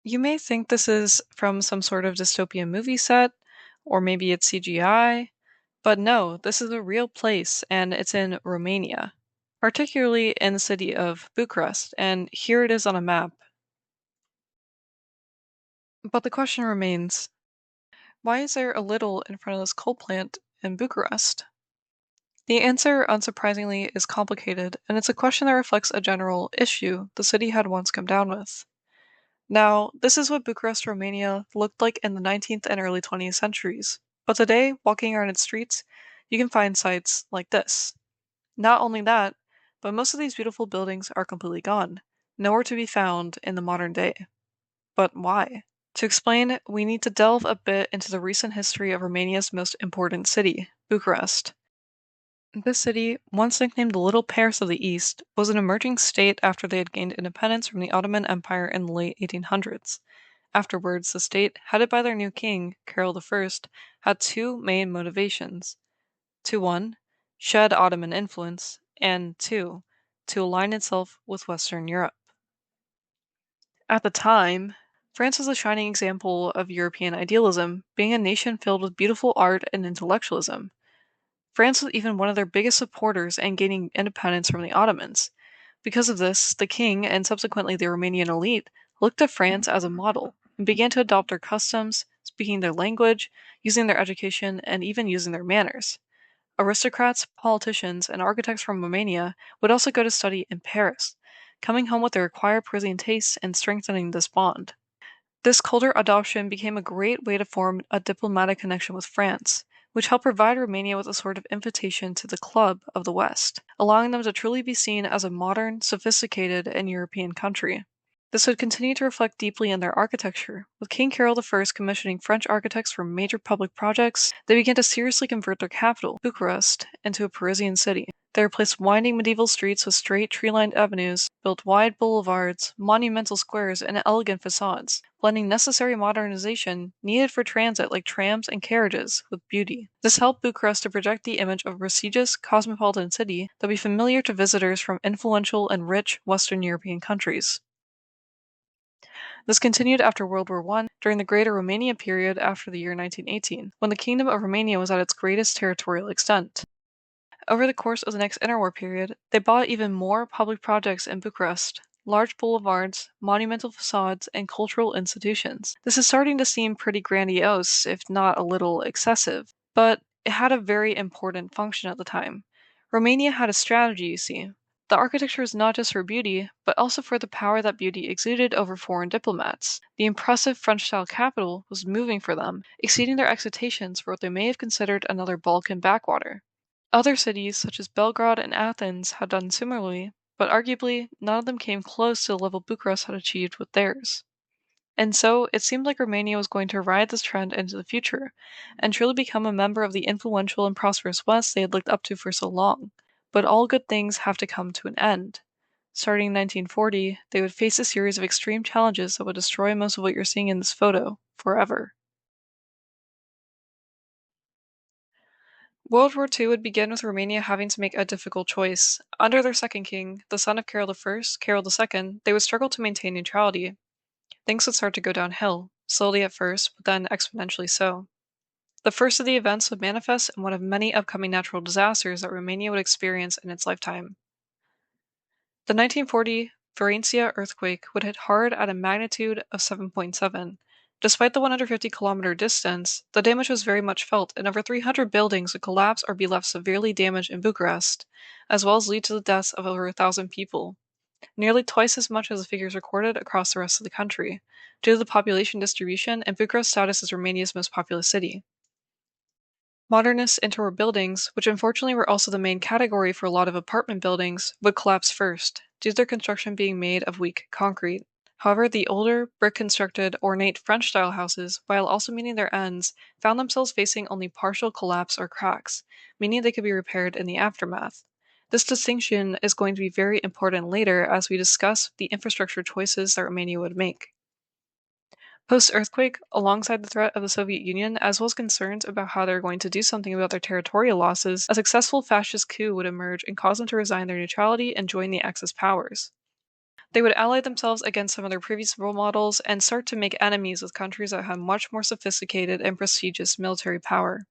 You may think this is from some sort of dystopian movie set, or maybe it's CGI, but no, this is a real place and it's in Romania, particularly in the city of Bucharest, and here it is on a map. But the question remains, why is there a little in front of this coal plant in Bucharest? The answer, unsurprisingly, is complicated, and it's a question that reflects a general issue the city had once come down with. Now, this is what Bucharest, Romania looked like in the 19th and early 20th centuries. But today, walking around its streets, you can find sights like this. Not only that, but most of these beautiful buildings are completely gone, nowhere to be found in the modern day. But why? To explain, we need to delve a bit into the recent history of Romania's most important city, Bucharest. This city, once nicknamed the Little Paris of the East, was an emerging state after they had gained independence from the Ottoman Empire in the late 1800s. Afterwards, the state, headed by their new king, Carol I, had two main motivations. To one, shed Ottoman influence, and two, to align itself with Western Europe. At the time, France was a shining example of European idealism, being a nation filled with beautiful art and intellectualism. France was even one of their biggest supporters in gaining independence from the Ottomans. Because of this, the king and subsequently the Romanian elite looked to France as a model and began to adopt their customs, speaking their language, using their education, and even using their manners. Aristocrats, politicians, and architects from Romania would also go to study in Paris, coming home with their acquired Parisian tastes and strengthening this bond. This culture adoption became a great way to form a diplomatic connection with France, which helped provide Romania with a sort of invitation to the club of the West, allowing them to truly be seen as a modern, sophisticated, and European country. This would continue to reflect deeply in their architecture. With King Carol I commissioning French architects for major public projects, they began to seriously convert their capital, Bucharest, into a Parisian city. They replaced winding medieval streets with straight tree-lined avenues, built wide boulevards, monumental squares, and elegant facades, blending necessary modernization needed for transit like trams and carriages with beauty. This helped Bucharest to project the image of a prestigious, cosmopolitan city that would be familiar to visitors from influential and rich Western European countries. This continued after World War I, during the Greater Romania period after the year 1918, when the Kingdom of Romania was at its greatest territorial extent. Over the course of the next interwar period, they bought even more public projects in Bucharest, large boulevards, monumental facades, and cultural institutions. This is starting to seem pretty grandiose, if not a little excessive, but it had a very important function at the time. Romania had a strategy, you see. The architecture was not just for beauty, but also for the power that beauty exuded over foreign diplomats. The impressive French-style capital was moving for them, exceeding their expectations for what they may have considered another Balkan backwater. Other cities, such as Belgrade and Athens, had done similarly, but arguably none of them came close to the level Bucharest had achieved with theirs. And so, it seemed like Romania was going to ride this trend into the future, and truly become a member of the influential and prosperous West they had looked up to for so long. But all good things have to come to an end. Starting in 1940, they would face a series of extreme challenges that would destroy most of what you're seeing in this photo, forever. World War II would begin with Romania having to make a difficult choice. Under their second king, the son of Carol I, Carol II, they would struggle to maintain neutrality. Things would start to go downhill, slowly at first, but then exponentially so. The first of the events would manifest in one of many upcoming natural disasters that Romania would experience in its lifetime. The 1940 Varentia earthquake would hit hard at a magnitude of 7.7. Despite the 150-kilometer distance, the damage was very much felt, and over 300 buildings would collapse or be left severely damaged in Bucharest, as well as lead to the deaths of over 1,000 people, nearly twice as much as the figures recorded across the rest of the country, due to the population distribution and Bucharest's status as Romania's most populous city. Modernist interwar buildings, which unfortunately were also the main category for a lot of apartment buildings, would collapse first, due to their construction being made of weak concrete. However, the older, brick-constructed, ornate French-style houses, while also meeting their ends, found themselves facing only partial collapse or cracks, meaning they could be repaired in the aftermath. This distinction is going to be very important later as we discuss the infrastructure choices that Romania would make. Post-earthquake, alongside the threat of the Soviet Union, as well as concerns about how they're going to do something about their territorial losses, a successful fascist coup would emerge and cause them to resign their neutrality and join the Axis powers. They would ally themselves against some of their previous role models and start to make enemies with countries that had much more sophisticated and prestigious military power.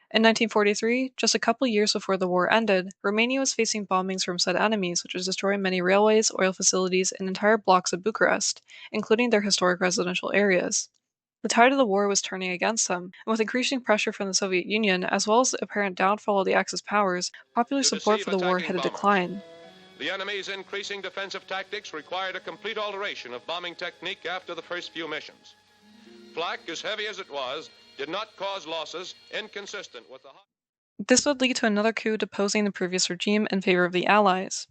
In 1943, just a couple years before the war ended, Romania was facing bombings from said enemies, which was destroying many railways, oil facilities, and entire blocks of Bucharest, including their historic residential areas. The tide of the war was turning against them, and with increasing pressure from the Soviet Union, as well as the apparent downfall of the Axis powers, popular support for the war had a decline. The enemy's increasing defensive tactics required a complete alteration of bombing technique after the first few missions. Flak, as heavy as it was, did not cause losses inconsistent with the... This would lead to another coup deposing the previous regime in favor of the Allies.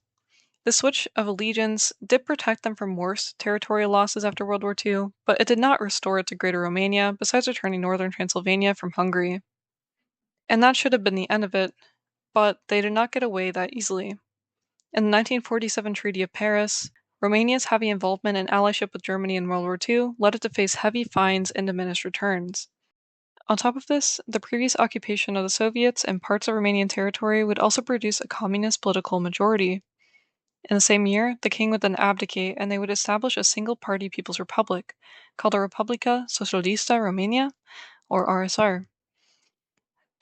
The switch of allegiance did protect them from worse territorial losses after World War II, but it did not restore it to Greater Romania, besides returning northern Transylvania from Hungary. And that should have been the end of it, but they did not get away that easily. In the 1947 Treaty of Paris, Romania's heavy involvement in allyship with Germany in World War II led it to face heavy fines and diminished returns. On top of this, the previous occupation of the Soviets and parts of Romanian territory would also produce a communist political majority. In the same year, the king would then abdicate and they would establish a single-party People's Republic, called the Republica Socialista Romania, or RSR.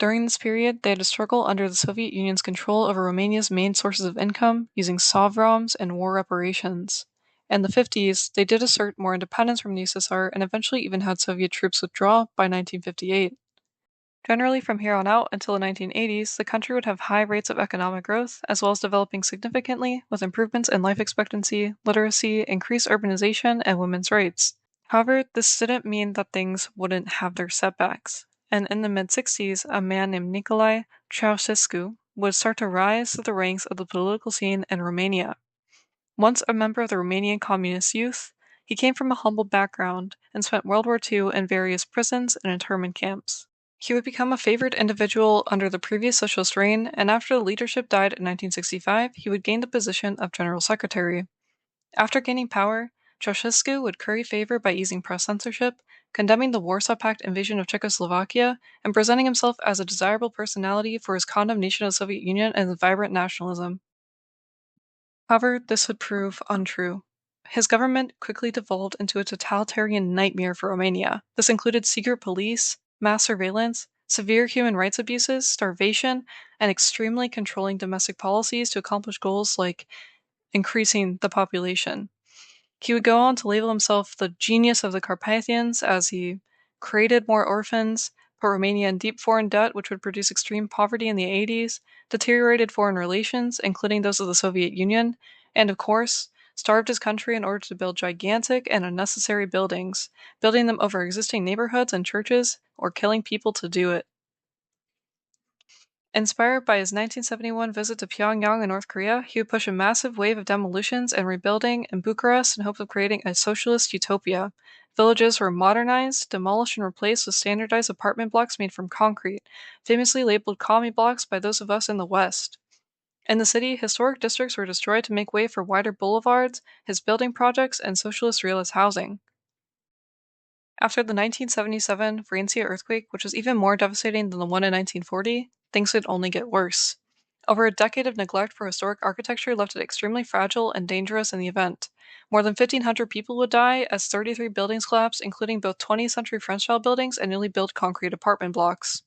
During this period, they had to struggle under the Soviet Union's control over Romania's main sources of income using Sovroms and war reparations. In the 50s, they did assert more independence from the USSR and eventually even had Soviet troops withdraw by 1958. Generally, from here on out until the 1980s, the country would have high rates of economic growth, as well as developing significantly with improvements in life expectancy, literacy, increased urbanization, and women's rights. However, this didn't mean that things wouldn't have their setbacks. And in the mid-60s, a man named Nicolae Ceausescu would start to rise to the ranks of the political scene in Romania. Once a member of the Romanian Communist Youth, he came from a humble background and spent World War II in various prisons and internment camps. He would become a favored individual under the previous socialist reign, and after the leadership died in 1965, he would gain the position of General Secretary. After gaining power, Ceausescu would curry favor by easing press censorship, condemning the Warsaw Pact invasion of Czechoslovakia, and presenting himself as a desirable personality for his condemnation of the Soviet Union and his vibrant nationalism. However, this would prove untrue. His government quickly devolved into a totalitarian nightmare for Romania. This included secret police, mass surveillance, severe human rights abuses, starvation, and extremely controlling domestic policies to accomplish goals like increasing the population. He would go on to label himself the genius of the Carpathians as he created more orphans, put Romania in deep foreign debt, which would produce extreme poverty in the 80s, deteriorated foreign relations, including those of the Soviet Union, and of course, starved his country in order to build gigantic and unnecessary buildings, building them over existing neighborhoods and churches, or killing people to do it. Inspired by his 1971 visit to Pyongyang in North Korea, he would push a massive wave of demolitions and rebuilding in Bucharest in hopes of creating a socialist utopia. Villages were modernized, demolished, and replaced with standardized apartment blocks made from concrete, famously labeled commie blocks by those of us in the West. In the city, historic districts were destroyed to make way for wider boulevards, his building projects, and socialist realist housing. After the 1977 Valencia earthquake, which was even more devastating than the one in 1940, things could only get worse. Over a decade of neglect for historic architecture left it extremely fragile and dangerous in the event. More than 1,500 people would die as 33 buildings collapsed, including both 20th century French-style buildings and newly built concrete apartment blocks.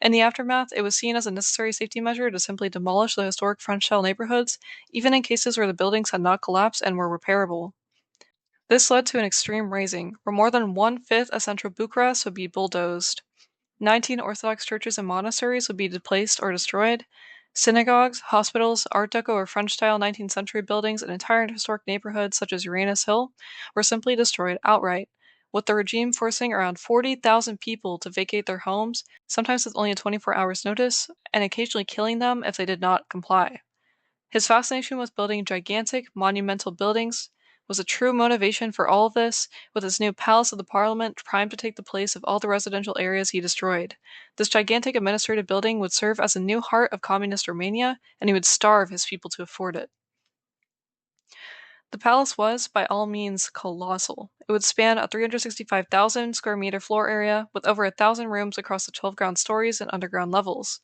In the aftermath, it was seen as a necessary safety measure to simply demolish the historic French-style neighborhoods, even in cases where the buildings had not collapsed and were repairable. This led to an extreme razing, where more than one-fifth of central Bucharest would be bulldozed. 19 Orthodox churches and monasteries would be displaced or destroyed. Synagogues, hospitals, Art Deco or French-style 19th century buildings, and entire historic neighborhoods such as Uranus Hill were simply destroyed outright, with the regime forcing around 40,000 people to vacate their homes, sometimes with only a 24 hours notice, and occasionally killing them if they did not comply. His fascination with building gigantic, monumental buildings was a true motivation for all of this, with his new Palace of the Parliament primed to take the place of all the residential areas he destroyed. This gigantic administrative building would serve as a new heart of communist Romania, and he would starve his people to afford it. The palace was, by all means, colossal. It would span a 365,000 square meter floor area, with over 1,000 rooms across the 12 ground stories and underground levels.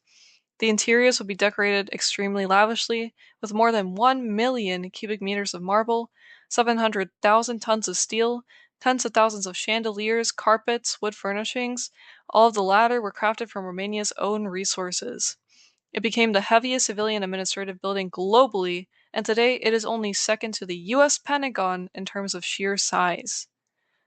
The interiors would be decorated extremely lavishly, with more than 1 million cubic meters of marble, 700,000 tons of steel, tens of thousands of chandeliers, carpets, wood furnishings. All of the latter were crafted from Romania's own resources. It became the heaviest civilian administrative building globally, and today it is only second to the US Pentagon in terms of sheer size.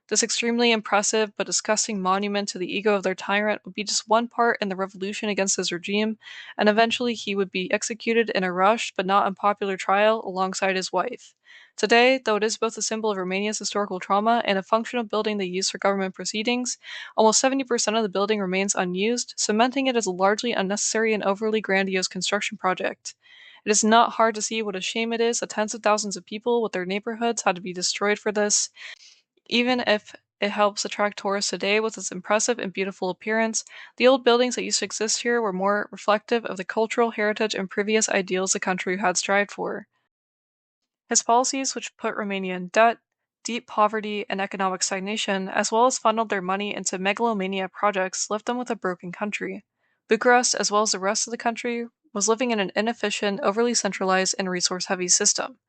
This extremely impressive but disgusting monument to the ego of their tyrant would be just one part in the revolution against his regime, and eventually he would be executed in a rushed but not unpopular trial alongside his wife. Today, though it is both a symbol of Romania's historical trauma and a functional building they use for government proceedings, almost 70% of the building remains unused, cementing it as a largely unnecessary and overly grandiose construction project. It is not hard to see what a shame it is that tens of thousands of people with their neighborhoods had to be destroyed for this. Even if it helps attract tourists today with its impressive and beautiful appearance, the old buildings that used to exist here were more reflective of the cultural heritage and previous ideals the country had strived for. His policies, which put Romania in debt, deep poverty, and economic stagnation, as well as funneled their money into megalomania projects, left them with a broken country. Bucharest, as well as the rest of the country, was living in an inefficient, overly centralized, and resource heavy system.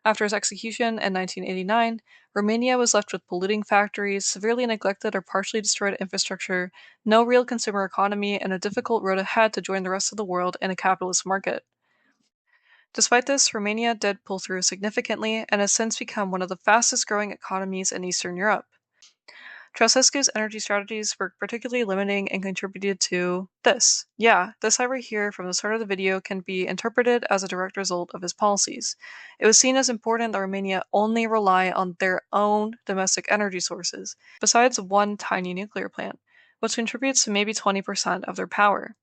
After his execution in 1989, Romania was left with polluting factories, severely neglected or partially destroyed infrastructure, no real consumer economy, and a difficult road ahead to join the rest of the world in a capitalist market. Despite this, Romania did pull through significantly and has since become one of the fastest growing economies in Eastern Europe. Ceausescu's energy strategies were particularly limiting and contributed to this. Yeah, this I right here from the start of the video can be interpreted as a direct result of his policies. It was seen as important that Romania only rely on their own domestic energy sources, besides one tiny nuclear plant, which contributes to maybe 20% of their power.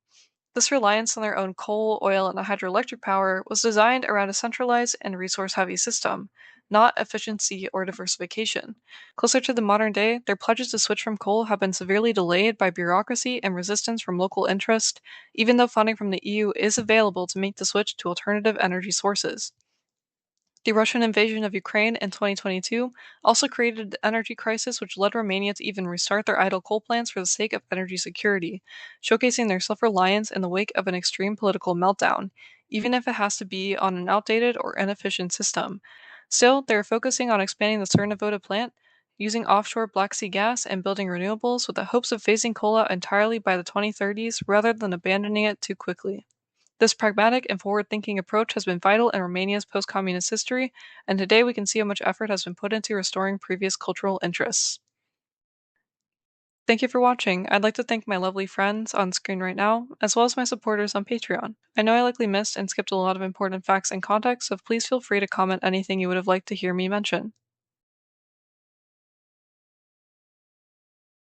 This reliance on their own coal, oil, and hydroelectric power was designed around a centralized and resource heavy system, not efficiency or diversification. Closer to the modern day, their pledges to switch from coal have been severely delayed by bureaucracy and resistance from local interest, even though funding from the EU is available to make the switch to alternative energy sources. The Russian invasion of Ukraine in 2022 also created an energy crisis which led Romania to even restart their idle coal plants for the sake of energy security, showcasing their self-reliance in the wake of an extreme political meltdown, even if it has to be on an outdated or inefficient system. Still, they are focusing on expanding the Cernavoda plant, using offshore Black Sea gas, and building renewables with the hopes of phasing coal out entirely by the 2030s rather than abandoning it too quickly. This pragmatic and forward-thinking approach has been vital in Romania's post-communist history, and today we can see how much effort has been put into restoring previous cultural interests. Thank you for watching. I'd like to thank my lovely friends on screen right now, as well as my supporters on Patreon. I know I likely missed and skipped a lot of important facts and context, so please feel free to comment anything you would have liked to hear me mention.